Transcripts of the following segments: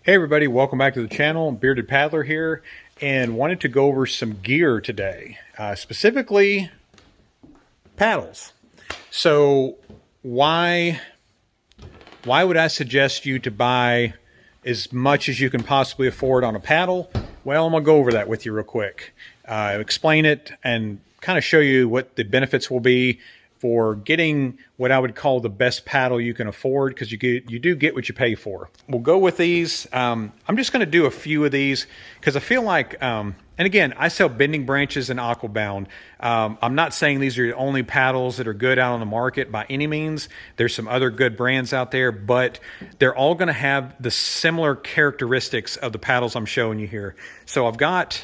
Hey everybody, welcome back to the channel. Bearded Paddler here, and wanted to go over some gear today, specifically paddles. So why would I suggest you to buy as much as you can possibly afford on a paddle? Well, I'm gonna go over that with you real quick, explain it, and kind of show you what the benefits will be for getting what I would call the best paddle you can afford, because you do get what you pay for. We'll go with these. I'm just going to do a few of these because I feel like, and again, I sell Bending Branches and Aquabound. I'm not saying these are the only paddles that are good out on the market by any means. There's some other good brands out there, but they're all going to have the similar characteristics of the paddles I'm showing you here. So I've got,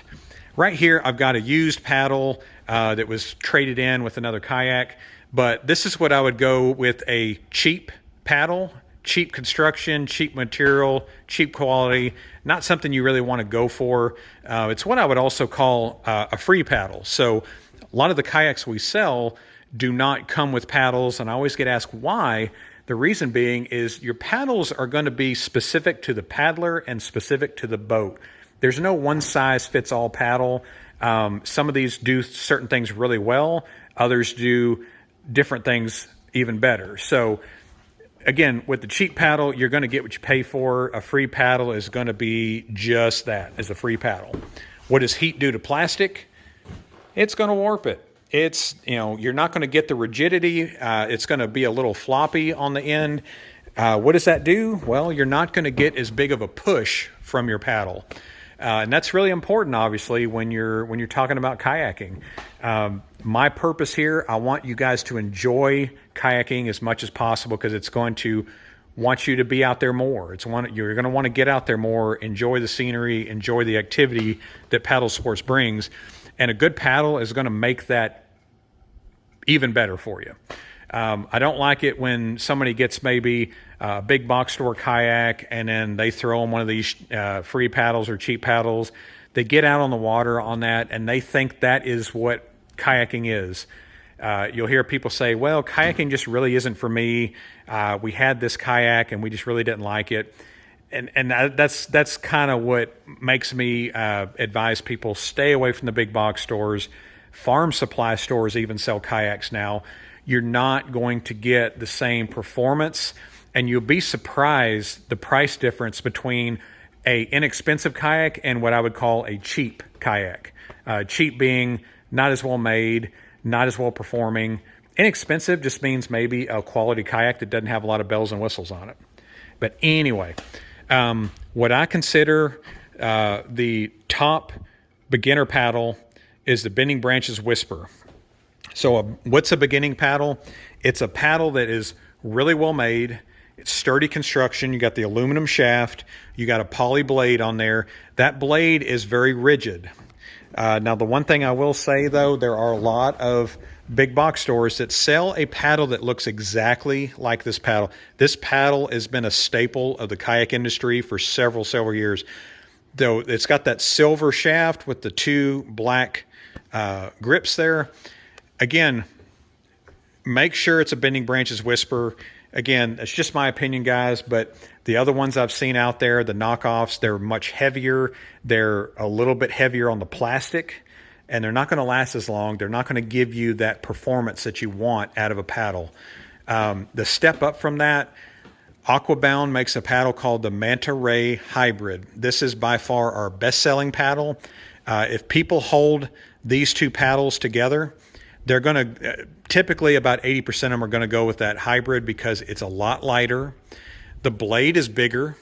right here, I've got a used paddle that was traded in with another kayak. But this is what I would go with: a cheap paddle, cheap construction, cheap material, cheap quality, not something you really want to go for. It's what I would also call a free paddle. So a lot of the kayaks we sell do not come with paddles, and I always get asked why. The reason being is your paddles are going to be specific to the paddler and specific to the boat. There's no one size fits all paddle. Some of these do certain things really well. Others do different things even better. So again, with the cheap paddle, you're going to get what you pay for. A free paddle is going to be just that, as a free paddle. What does heat do to plastic? It's going to warp it. It's, you're not going to get the rigidity. It's going to be a little floppy on the end. What does that do? Well, you're not going to get as big of a push from your paddle. And that's really important, obviously, when you're talking about kayaking. My purpose here, I want you guys to enjoy kayaking as much as possible, because it's going to want you to be out there more. You're going to want to get out there more, enjoy the scenery, enjoy the activity that paddle sports brings. And a good paddle is going to make that even better for you. I don't like it when somebody gets maybe a big box store kayak and then they throw them one of these free paddles or cheap paddles. They get out on the water on that and they think that is what kayaking is. You'll hear people say, well, kayaking just really isn't for me. We had this kayak and we just really didn't like it. And that's kind of what makes me advise people stay away from the big box stores. Farm supply stores even sell kayaks now. You're not going to get the same performance, and you'll be surprised the price difference between a inexpensive kayak and what I would call a cheap kayak. Cheap being not as well made, not as well performing. Inexpensive just means maybe a quality kayak that doesn't have a lot of bells and whistles on it. But anyway, what I consider the top beginner paddle is the Bending Branches Whisper. So what's a beginning paddle? It's a paddle that is really well made. It's sturdy construction. You got the aluminum shaft. You got a poly blade on there. That blade is very rigid. Now, the one thing I will say, though, there are a lot of big box stores that sell a paddle that looks exactly like this paddle. This paddle has been a staple of the kayak industry for several years. Though it's got that silver shaft with the two black grips there. Again, make sure it's a Bending Branches Whisper. Again, it's just my opinion, guys, but the other ones I've seen out there, the knockoffs, they're much heavier. They're a little bit heavier on the plastic, and they're not going to last as long. They're not going to give you that performance that you want out of a paddle. The step up from that, Aquabound makes a paddle called the Manta Ray Hybrid. This is by far our best-selling paddle. If people hold these two paddles together, they're going to, typically about 80% of them are going to go with that hybrid because it's a lot lighter. The blade is bigger.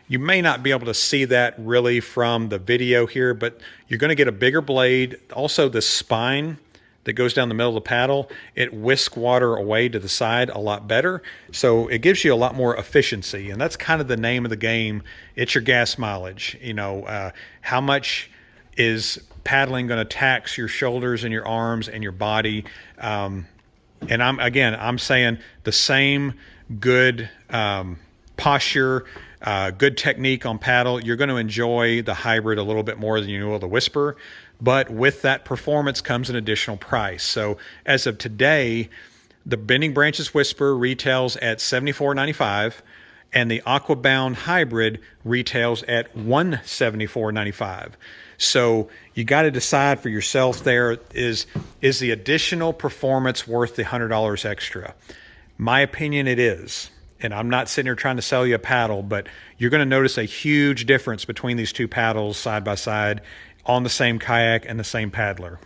You may not be able to see that really from the video here, but you're going to get a bigger blade. Also, the spine that goes down the middle of the paddle, it whisks water away to the side a lot better. So it gives you a lot more efficiency, and that's kind of the name of the game. It's your gas mileage. How much is paddling going to tax your shoulders and your arms and your body? And I'm saying the same good posture, good technique on paddle. You're going to enjoy the hybrid a little bit more than you will the Whisper, but with that performance comes an additional price. So as of today, the Bending Branches Whisper retails at $74.95. and the Aquabound Hybrid retails at $174.95. So you got to decide for yourself there, is the additional performance worth the $100 extra? My opinion, it is. And I'm not sitting here trying to sell you a paddle, but you're going to notice a huge difference between these two paddles side by side on the same kayak and the same paddler.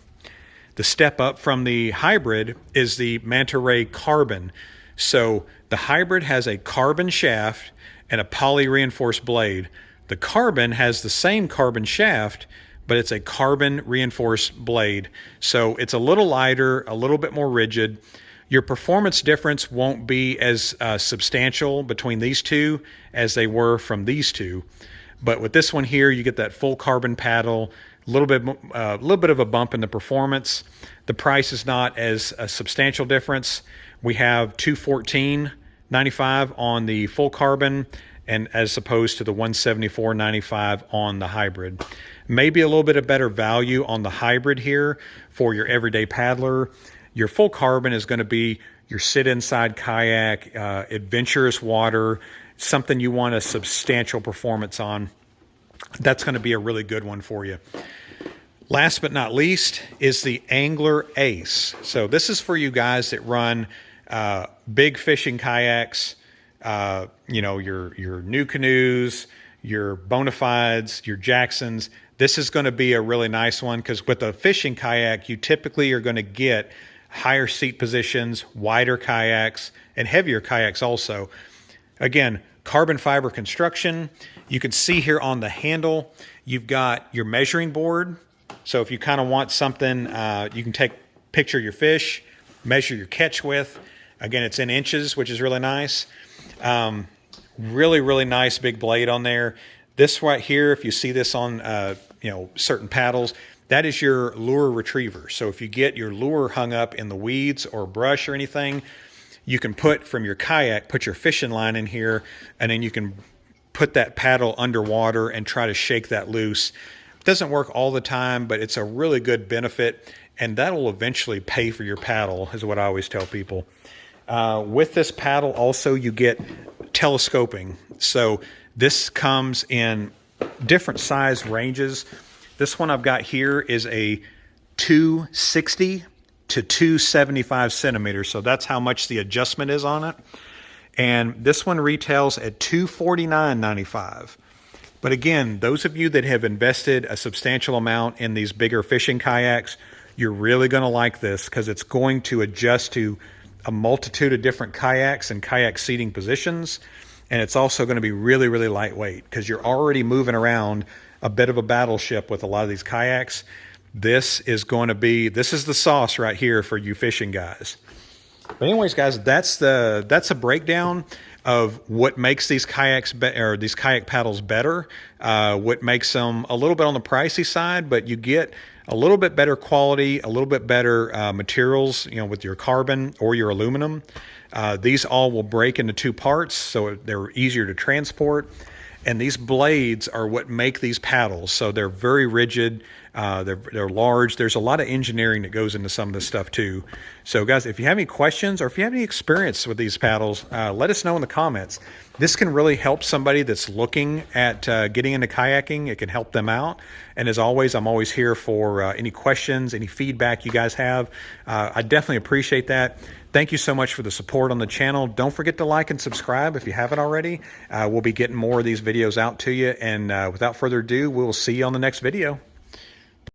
The step up from the Hybrid is the Manta Ray Carbon. So the Hybrid has a carbon shaft and a poly reinforced blade. The Carbon has the same carbon shaft, but it's a carbon reinforced blade. So it's a little lighter, a little bit more rigid. Your performance difference won't be as substantial between these two as they were from these two. But with this one here, you get that full carbon paddle, a little bit of a bump in the performance. The price is not as a substantial difference. We have $214.95 on the full carbon, and as opposed to the $174.95 on the Hybrid. Maybe a little bit of better value on the Hybrid here for your everyday paddler. Your full carbon is going to be your sit inside kayak, adventurous water, something you want a substantial performance on. That's going to be a really good one for you. Last but not least is the Angler Ace. So this is for you guys that run big fishing kayaks, you know, your new canoes, your Bonafides, your Jacksons. This is going to be a really nice one because with a fishing kayak, you typically are going to get higher seat positions, wider kayaks, and heavier kayaks also. Again, carbon fiber construction. You can see here on the handle, you've got your measuring board. So if you kind of want something, you can picture your fish, measure your catch width. Again, it's in inches, which is really nice. Really, really nice big blade on there. This right here, if you see this on certain paddles, that is your lure retriever. So if you get your lure hung up in the weeds or brush or anything, you can put from your kayak, put your fishing line in here, and then you can put that paddle underwater and try to shake that loose. It doesn't work all the time, but it's a really good benefit, and that'll eventually pay for your paddle, is what I always tell people. With this paddle also, you get telescoping. So this comes in different size ranges. This one I've got here is a 260 to 275 centimeters. So that's how much the adjustment is on it. And this one retails at $249.95. But again, those of you that have invested a substantial amount in these bigger fishing kayaks, you're really going to like this because it's going to adjust to a multitude of different kayaks and kayak seating positions. And it's also going to be really, really lightweight because you're already moving around a bit of a battleship with a lot of these kayaks. This is the sauce right here for you fishing guys. But anyways, guys, that's a breakdown of what makes these kayaks these kayak paddles better, what makes them a little bit on the pricey side, but you get a little bit better quality, a little bit better materials, with your carbon or your aluminum. These all will break into two parts, so they're easier to transport. And these blades are what make these paddles. So they're very rigid. They're large. There's a lot of engineering that goes into some of this stuff too. So guys, if you have any questions or if you have any experience with these paddles, let us know in the comments. This can really help somebody that's looking at getting into kayaking. It can help them out. And as always, I'm always here for any questions, any feedback you guys have. I definitely appreciate that. Thank you so much for the support on the channel. Don't forget to like and subscribe if you haven't already. We'll be getting more of these videos out to you. And without further ado, we'll see you on the next video.